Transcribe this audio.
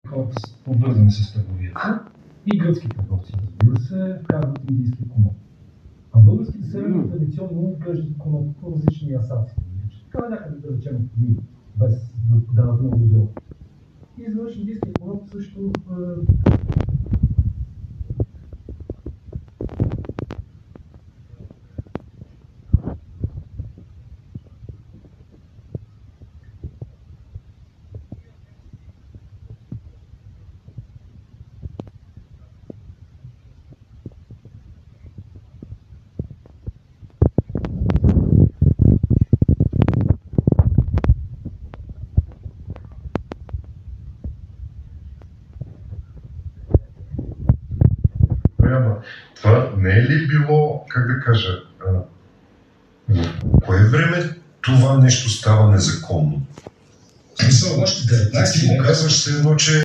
хората са повързани с търговията и гръцки търговци, разбира се, вкарват индийски коноп. А българските селяни традиционно отглеждат коноп по различни асаци. Така някъде да речем от мили, без да дават много злато. И изведнъж индийския коноп също това не е ли било, как да кажа, в кое време това нещо става незаконно? Смисъл, още 19 Ти го казваш все едно, че